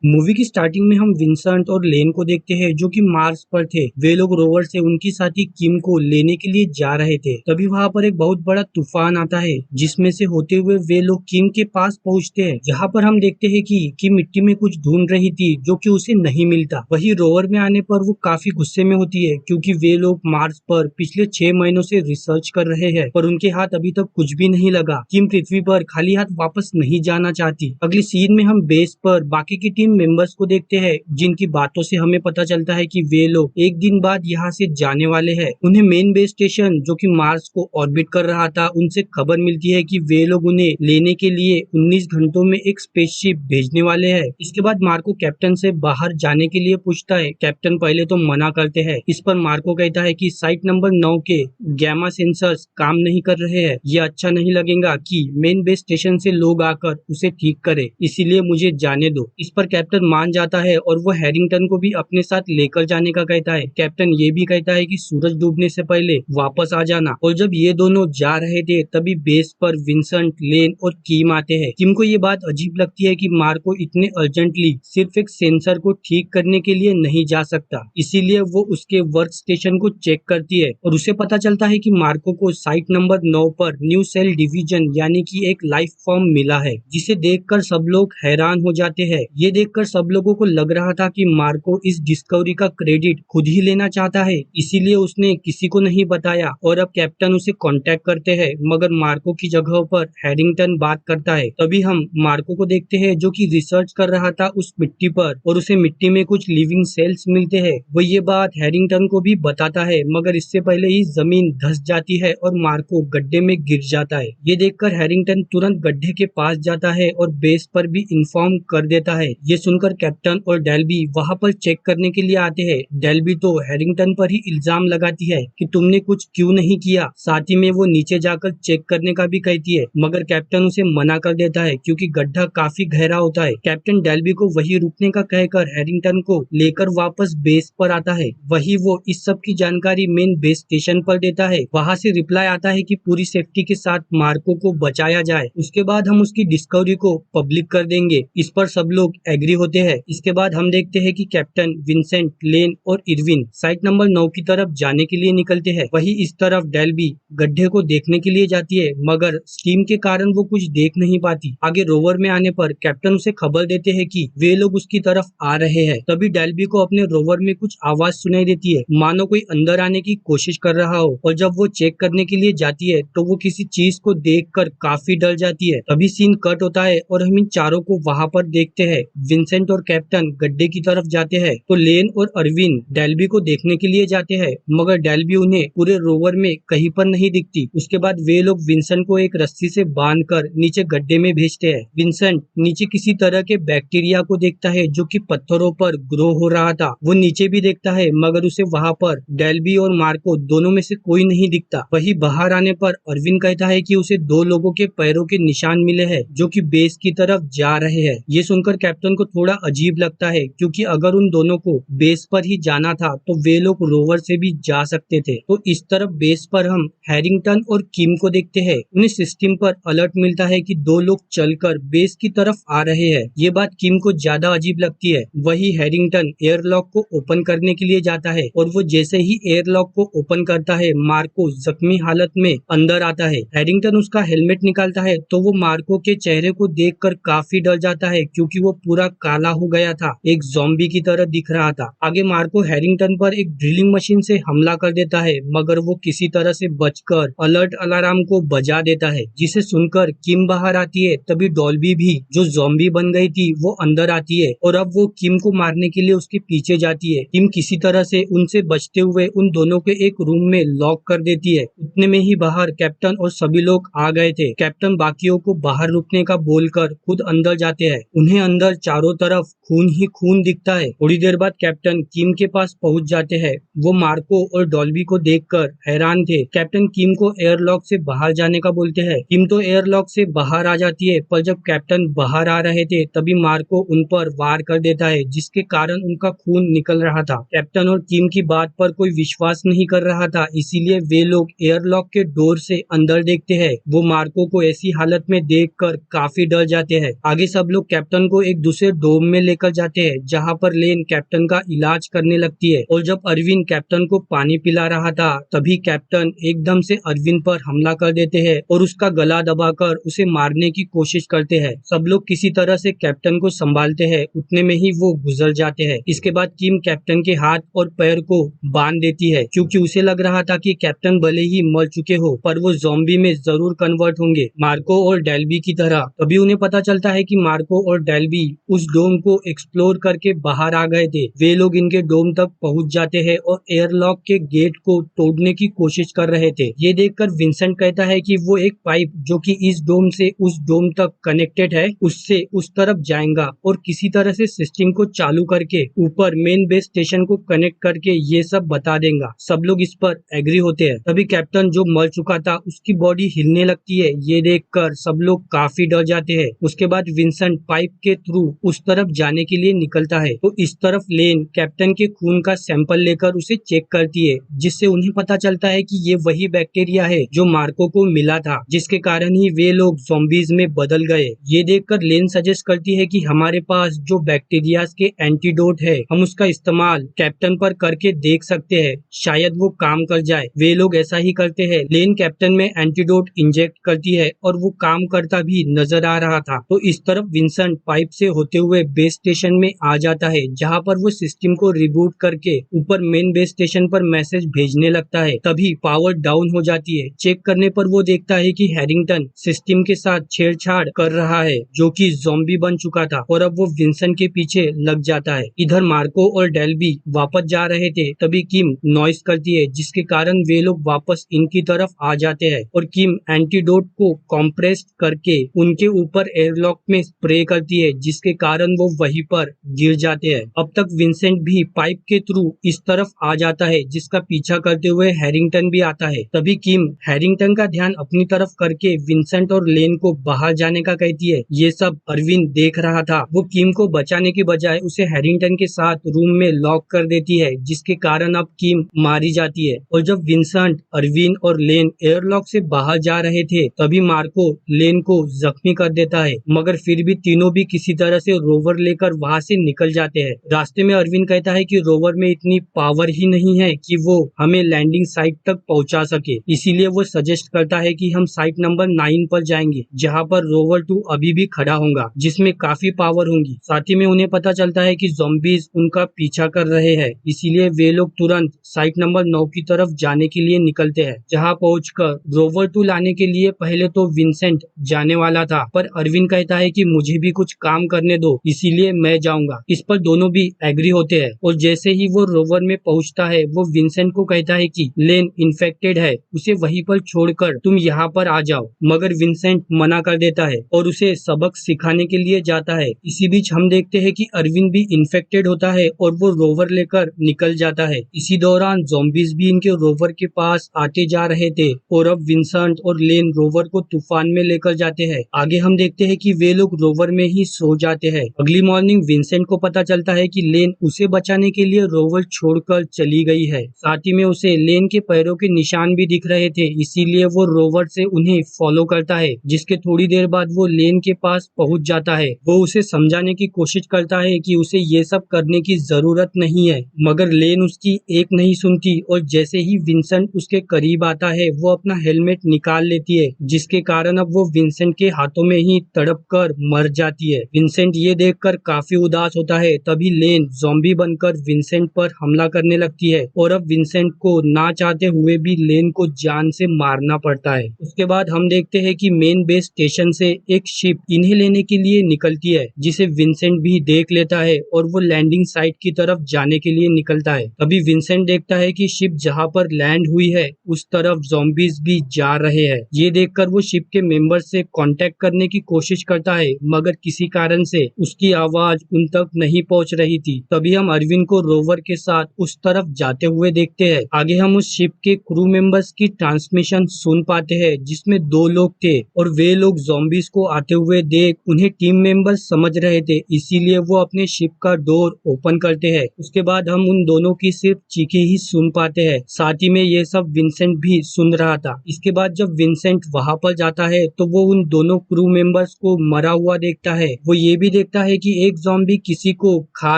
Movie की starting में हम विंसेंट और लेन को देखते हैं जो कि मार्स पर थे। वे लोग रोवर से उनकी साथी किम को लेने के लिए जा रहे थे। तभी वहां पर एक बहुत बड़ा तूफान आता है जिसमें से होते हुए वे लोग किम के पास पहुंचते हैं। यहाँ पर हम देखते हैं कि किम मिट्टी में कुछ ढूंढ रही थी जो कि उसे नहीं मिलता। वही रोवर में आने पर वो काफी गुस्से में होती है क्योंकि वे लोग मार्स पर पिछले 6 महीनों से रिसर्च कर रहे हैं पर उनके हाथ अभी तक कुछ भी नहीं लगा। किम पृथ्वी पर खाली हाथ वापस नहीं जाना चाहती। अगली सीन में हम बेस पर बाकी की टीम मेंबर्स को देखते हैं जिनकी बातों से हमें पता चलता है कि वे लोग एक दिन बाद यहाँ से जाने वाले हैं। उन्हें मेन बेस स्टेशन जो कि मार्स को ऑर्बिट कर रहा था उनसे खबर मिलती है कि वे लोग उन्हें लेने के लिए 19 घंटों में एक स्पेसशिप भेजने वाले हैं। इसके बाद मार्को कैप्टन से बाहर जाने के लिए पूछता है। कैप्टन पहले तो मना करते हैं। इस पर मार्को कहता है कि साइट नंबर 9 के गैमा सेंसर्स काम नहीं कर रहे हैं। ये अच्छा नहीं लगेगा कि मेन बेस स्टेशन से लोग आकर उसे ठीक करे, इसीलिए मुझे जाने दो। इस पर कैप्टन मान जाता है और वो हैरिंगटन को भी अपने साथ लेकर जाने का कहता है। कैप्टन ये भी कहता है कि सूरज डूबने से पहले वापस आ जाना। और जब ये दोनों जा रहे थे तभी बेस पर विंसेंट, लेन और किम आते हैं। किम को ये बात अजीब लगती है कि मार्को इतने अर्जेंटली सिर्फ एक सेंसर को ठीक करने के लिए नहीं जा सकता, इसीलिए वो उसके वर्क स्टेशन को चेक करती है और उसे पता चलता है कि मार्को को साइट नंबर 9 पर न्यू सेल डिवीजन यानी कि एक लाइफ फॉर्म मिला है, जिसे देखकर सब लोग हैरान हो जाते हैं। ये देखकर सब लोगों को लग रहा था कि मार्को इस डिस्कवरी का क्रेडिट खुद ही लेना चाहता है, इसीलिए उसने किसी को नहीं बताया। और अब कैप्टन उसे कांटेक्ट करते हैं मगर मार्को की जगह पर हैरिंगटन बात करता है। तभी हम मार्को को देखते हैं जो कि रिसर्च कर रहा था उस मिट्टी पर और उसे मिट्टी में कुछ लिविंग सेल्स मिलते हैं। वो ये बात हैरिंगटन को भी बताता है मगर इससे पहले ही जमीन धंस जाती है और मार्को गड्ढे में गिर जाता है। ये देखकर हैरिंगटन तुरंत गड्ढे के पास जाता है और बेस पर भी इन्फॉर्म कर देता है। ये सुनकर कैप्टन और डेल्बी वहां पर चेक करने के लिए आते हैं। डेल्बी तो हैरिंगटन पर ही इल्जाम लगाती है कि तुमने कुछ क्यों नहीं किया। साथ ही में वो नीचे जाकर चेक करने का भी कहती है मगर कैप्टन उसे मना कर देता है क्योंकि गड्ढा काफी गहरा होता है। कैप्टन डेल्बी को वही रुकने का कहकर हैरिंगटन को लेकर वापस बेस पर आता है। वही वो इस सब की जानकारी मेन बेस स्टेशन पर देता है। वहां से रिप्लाई आता है कि पूरी सेफ्टी के साथ मार्को को बचाया जाए, उसके बाद हम उसकी डिस्कवरी को पब्लिक कर देंगे। इस पर सब लोग एग्री होते हैं। इसके बाद हम देखते हैं कि कैप्टन, विंसेंट, लेन और इरविन साइट नंबर 9 की तरफ जाने के लिए निकलते हैं। वही इस तरफ डेल्बी गड्ढे को देखने के लिए जाती है मगर स्टीम के कारण वो कुछ देख नहीं पाती। आगे रोवर में आने पर कैप्टन उसे खबर देते हैं कि वे लोग उसकी तरफ आ रहे हैं। तभी डेल्बी को अपने रोवर में कुछ आवाज सुनाई देती है मानो कोई अंदर आने की कोशिश कर रहा हो और जब वो चेक करने के लिए जाती है तो वो किसी चीज को देखकर काफी डर जाती है। तभी सीन कट होता है और हम इन चारों को वहां पर देखते हैं। विंसेंट और कैप्टन गड्ढे की तरफ जाते हैं तो लेन और अरविंद डेल्बी को देखने के लिए जाते हैं मगर डेल्बी उन्हें पूरे रोवर में कहीं पर नहीं दिखती। उसके बाद वे लोग विंसेंट को एक रस्सी से बांधकर नीचे गड्ढे में भेजते हैं। विंसेंट नीचे किसी तरह के बैक्टीरिया को देखता है जो कि पत्थरों पर ग्रो हो रहा था। वो नीचे भी देखता है मगर उसे वहां पर डेल्बी और मार्को दोनों में से कोई नहीं दिखता। वही बाहर आने पर अरविंद कहता है कि उसे 2 लोगों के पैरों के निशान मिले हैं जो कि बेस की तरफ जा रहे हैं। ये सुनकर कैप्टन को थोड़ा अजीब लगता है क्योंकि अगर उन दोनों को बेस पर ही जाना था तो वे लोग रोवर से भी जा सकते थे। तो इस तरफ बेस पर हम हैरिंगटन और किम को देखते हैं। उन्हें सिस्टम पर अलर्ट मिलता है कि 2 लोग चलकर बेस की तरफ आ रहे हैं। ये बात किम को ज्यादा अजीब लगती है। वही हैरिंगटन एयरलॉक को ओपन करने के लिए जाता है और वो जैसे ही एयरलॉक को ओपन करता है मार्को जख्मी हालत में अंदर आता है। हैरिंगटन उसका हेलमेट निकालता है तो वो मार्को के चेहरे को देखकर काफी डर जाता है क्योंकि वो पूरा काला हो गया था, एक ज़ॉम्बी की तरह दिख रहा था। आगे मार्को हैरिंगटन पर एक ड्रिलिंग मशीन से हमला कर देता है मगर वो किसी तरह से बचकर अलर्ट अलार्म को बजा देता है, जिसे सुनकर किम बाहर आती है। तभी डॉल्बी भी जो ज़ॉम्बी बन गई थी वो अंदर आती है और अब वो किम को मारने के लिए उसके पीछे जाती है। किम किसी तरह से उनसे बचते हुए उन दोनों के एक रूम में लॉक कर देती है। उतने में ही बाहर कैप्टन और सभी लोग आ गए थे। कैप्टन बाकियों को बाहर रुकने का बोलकर खुद अंदर जाते हैं। उन्हें अंदर चारों तरफ खून ही खून दिखता है। थोड़ी देर बाद कैप्टन किम के पास पहुंच जाते हैं। वो मार्को और डॉल्बी को देखकर हैरान थे। कैप्टन किम को एयरलॉक से बाहर जाने का बोलते हैं। किम तो एयरलॉक से बाहर आ जाती है पर जब कैप्टन बाहर आ रहे थे तभी मार्को उन पर वार कर देता है जिसके कारण उनका खून निकल रहा था। कैप्टन और किम की बात पर कोई विश्वास नहीं कर रहा था, इसीलिए वे लोग एयरलॉक के डोर से अंदर देखते हैं। वो मार्को को ऐसी हालत में देखकर काफी डर जाते हैं। आगे सब लोग कैप्टन को एक दूसरे डोम में लेकर निकल जाते हैं, जहाँ पर लेन कैप्टन का इलाज करने लगती है। और जब अरविंद कैप्टन को पानी पिला रहा था, तभी कैप्टन एकदम से अरविंद पर हमला कर देते हैं और उसका गला दबाकर उसे मारने की कोशिश करते हैं। सब लोग किसी तरह से कैप्टन को संभालते हैं, उतने में ही वो गुजर जाते हैं। इसके बाद किम कैप्टन के हाथ और पैर को बांध देती है, क्योंकि उसे लग रहा था कि कैप्टन भले ही मर चुके हो पर वो ज़ॉम्बी में जरूर कन्वर्ट होंगे, मार्को और डेल्बी की तरह। तभी उन्हें पता चलता है कि मार्को और डेल्बी उस डोम को एक्सप्लोर करके बाहर आ गए थे। वे लोग इनके डोम तक पहुंच जाते हैं और एयरलॉक के गेट को तोड़ने की कोशिश कर रहे थे। ये देखकर विंसेंट कहता है कि वो एक पाइप जो कि इस डोम से उस डोम तक कनेक्टेड है, उससे उस तरफ जाएगा और किसी तरह से सिस्टम को चालू करके ऊपर मेन बेस स्टेशन को कनेक्ट करके ये सब बता देगा। सब लोग इस पर एग्री होते हैं। तभी कैप्टन जो मर चुका था उसकी बॉडी हिलने लगती है। ये देखकर सब लोग काफी डर जाते हैं। उसके बाद विंसेंट पाइप के थ्रू उस तरफ जाने के लिए निकलता है, तो इस तरफ लेन कैप्टन के खून का सैंपल लेकर उसे चेक करती है, जिससे उन्हें पता चलता है कि ये वही बैक्टीरिया है जो मार्को को मिला था, जिसके कारण ही वे लोग ज़ॉम्बीज में बदल गए। ये देखकर लेन सजेस्ट करती है कि हमारे पास जो बैक्टीरिया के एंटीडोट है, हम उसका इस्तेमाल कैप्टन पर करके देख सकते हैं, शायद वो काम कर जाए। वे लोग ऐसा ही करते हैं। लेन कैप्टन में एंटीडोट इंजेक्ट करती है और वो काम करता भी नजर आ रहा था। तो इस तरफ विंसेंट पाइप से होते हुए बेस स्टेशन में आ जाता है, जहाँ पर वो सिस्टम को रिबूट करके ऊपर मेन बेस स्टेशन पर मैसेज भेजने लगता है। तभी पावर डाउन हो जाती है। चेक करने पर वो देखता है कि हैरिंगटन सिस्टम के साथ छेड़छाड़ कर रहा है, जो कि ज़ॉम्बी बन चुका था और अब वो विंसेंट के पीछे लग जाता है। इधर मार्को और डेल्बी वापस जा रहे थे, तभी किम नॉइस करती है, जिसके कारण वे लोग वापस इनकी तरफ आ जाते हैं और किम एंटीडोट को कॉम्प्रेस करके उनके ऊपर एयरलॉक में स्प्रे करती है, जिसके कारण वो वहीं पर गिर जाते हैं। अब तक विंसेंट भी पाइप के थ्रू इस तरफ आ जाता है, जिसका पीछा करते हुए हैरिंगटन भी आता है। तभी किम हैरिंगटन का ध्यान अपनी तरफ करके विंसेंट और लेन को बाहर जाने का कहती है। ये सब अरविंद देख रहा था। वो किम को बचाने की बजाय उसे हैरिंगटन के साथ रूम में लॉक कर देती है, जिसके कारण अब किम मारी जाती है। और जब विंसेंट, अरविंद और लेन एयरलॉक से बाहर जा रहे थे, तभी मार्को लेन को जख्मी कर देता है, मगर फिर भी तीनों भी किसी तरह से रोवर लेकर वहां से निकल जाते हैं। रास्ते में अरविंद कहता है कि रोवर में इतनी पावर ही नहीं है कि वो हमें लैंडिंग साइट तक पहुंचा सके, इसीलिए वो सजेस्ट करता है कि हम साइट नंबर 9 पर जाएंगे, जहां पर रोवर 2 अभी भी खड़ा होगा, जिसमें काफी पावर होंगी। साथ ही में उन्हें पता चलता है कि ज़ॉम्बीज उनका पीछा कर रहे हैं, इसीलिए वे लोग तुरंत साइट नंबर 9 की तरफ जाने के लिए निकलते हैं। जहां पहुंचकर रोवर 2 लाने के लिए पहले तो विंसेंट जाने वाला था, पर अरविंद कहता है कि मुझे भी कुछ काम करने दो, इसीलिए मैं जाऊंगा। इस पर दोनों भी एग्री होते हैं और जैसे ही वो रोवर में पहुंचता है, वो विंसेंट को कहता है कि लेन इन्फेक्टेड है, उसे वहीं पर छोड़कर तुम यहाँ पर आ जाओ, मगर विंसेंट मना कर देता है और उसे सबक सिखाने के लिए जाता है। इसी बीच हम देखते हैं कि अरविंद भी इन्फेक्टेड होता है और वो रोवर लेकर निकल जाता है। इसी दौरान ज़ॉम्बीज भी इनके रोवर के पास आते जा रहे थे और अब विंसेंट और लेन रोवर को तूफान में लेकर जाते हैं। आगे हम देखते हैं कि वे लोग रोवर में ही सो जाते हैं। अगली मॉर्निंग विंसेंट को पता चलता है कि लेन उसे बचाने के लिए रोवर छोड़कर चली गई है। साथ ही में उसे लेन के पैरों के निशान भी दिख रहे थे, इसीलिए वो रोवर से उन्हें फॉलो करता है, जिसके थोड़ी देर बाद वो लेन के पास पहुंच जाता है। वो उसे समझाने की कोशिश करता है कि उसे ये सब करने की जरूरत नहीं है, मगर लेन उसकी एक नहीं सुनती और जैसे ही विंसेंट उसके करीब आता है, वो अपना हेलमेट निकाल लेती है, जिसके कारण अब वो विंसेंट के हाथों में ही तड़प कर मर जाती है। विंसेंट ये देखकर काफी उदास होता है। तभी लेन ज़ॉम्बी बनकर विंसेंट पर हमला करने लगती है और अब विंसेंट को ना चाहते हुए भी लेन को जान से मारना पड़ता है। उसके बाद हम देखते हैं कि मेन बेस स्टेशन से एक शिप इन्हें लेने के लिए निकलती है, जिसे विंसेंट भी देख लेता है और वो लैंडिंग साइट की तरफ जाने के लिए निकलता है। तभी विंसेंट देखता है कि शिप जहाँ पर लैंड हुई है उस तरफ ज़ॉम्बीज भी जा रहे हैं। ये देखकर वो शिप के मेंबर से कांटेक्ट करने की कोशिश करता है, मगर किसी कारण से उसकी आवाज उन तक नहीं पहुंच रही थी। तभी हम अरविंद को रोवर के साथ उस तरफ जाते हुए देखते हैं। आगे हम उस शिप के क्रू मेंबर्स की ट्रांसमिशन सुन पाते हैं, जिसमें 2 लोग थे और वे लोग ज़ॉम्बीज को आते हुए देख उन्हें टीम मेंबर्स समझ रहे थे, इसीलिए वो अपने शिप का डोर ओपन करते हैं। उसके बाद हम उन दोनों की सिर्फ चीखें ही सुन पाते हैं। साथ ही में ये सब विंसेंट भी सुन रहा था। इसके बाद जब विंसेंट वहां पर जाता है, तो वो उन दोनों क्रू मेंबर्स को मरा हुआ देखता है। वो ये भी देखता है कि एक ज़ॉम्बी किसी को खा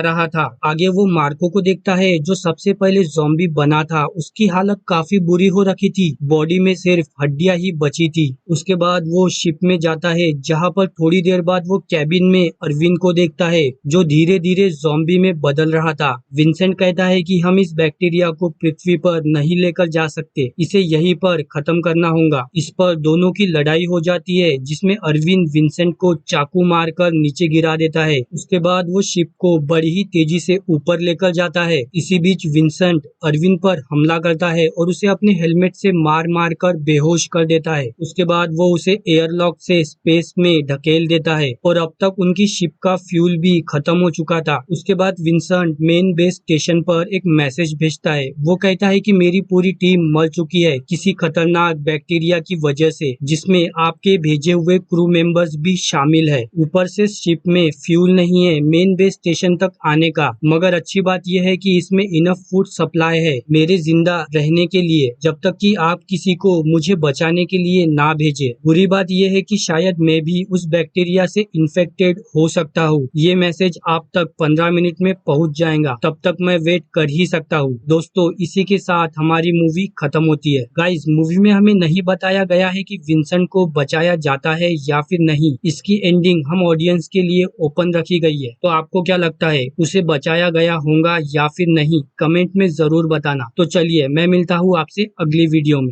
रहा था। आगे वो मार्को को देखता है जो सबसे पहले ज़ॉम्बी बना था। उसकी हालत काफी बुरी हो रखी थी, बॉडी में सिर्फ हड्डियां ही बची थी। उसके बाद वो शिप में जाता है जहाँ पर थोड़ी देर बाद वो कैबिन में अरविंद को देखता है जो धीरे धीरे ज़ॉम्बी में बदल रहा था। विंसेंट कहता है कि हम इस बैक्टीरिया को पृथ्वी पर नहीं लेकर जा सकते, इसे यहीं पर खत्म करना होगा। इस पर दोनों की लड़ाई हो जाती है जिसमें अरविंद विंसेंट को चाकू मारकर नीचे गिरा देता है। उसके बाद वो शिप को बड़ी ही तेजी से ऊपर लेकर जाता है। इसी बीच विंसेंट अरविंद पर हमला करता है और उसे अपने हेलमेट से मार मार कर बेहोश कर देता है। उसके बाद वो उसे एयरलॉक से स्पेस में ढकेल देता है और अब तक उनकी शिप का फ्यूल भी खत्म हो चुका था। उसके बाद विंसेंट मेन बेस स्टेशन पर एक मैसेज भेजता है। वो कहता है कि मेरी पूरी टीम मर चुकी है किसी खतरनाक बैक्टीरिया की वजह से, जिसमें आपके भेजे हुए क्रू मेंबर्स भी शामिल है। ऊपर से शिप में फ्यूल नहीं है मेन बेस स्टेशन तक आने का, मगर अच्छी बात यह है कि इसमें इनफ फूड सप्लाई है मेरे जिंदा रहने के लिए, जब तक कि आप किसी को मुझे बचाने के लिए ना भेजे। बुरी बात यह है कि शायद मैं भी उस बैक्टीरिया से इन्फेक्टेड हो सकता हूँ। ये मैसेज आप तक 15 मिनट में पहुँच जाएगा, तब तक मैं वेट कर ही सकता हूँ। दोस्तों, इसी के साथ हमारी मूवी खत्म होती है। गाइस, मूवी में हमें नहीं बताया गया है कि विंसेंट को बचाया जाता है या फिर नहीं। इसकी एंडिंग हम ऑडियंस के लिए ओपन रखी गई है। तो आपको क्या लगता है, उसे बचाया गया होगा या फिर नहीं? कमेंट में जरूर बताना। तो चलिए, मैं मिलता हूँ आपसे अगली वीडियो में।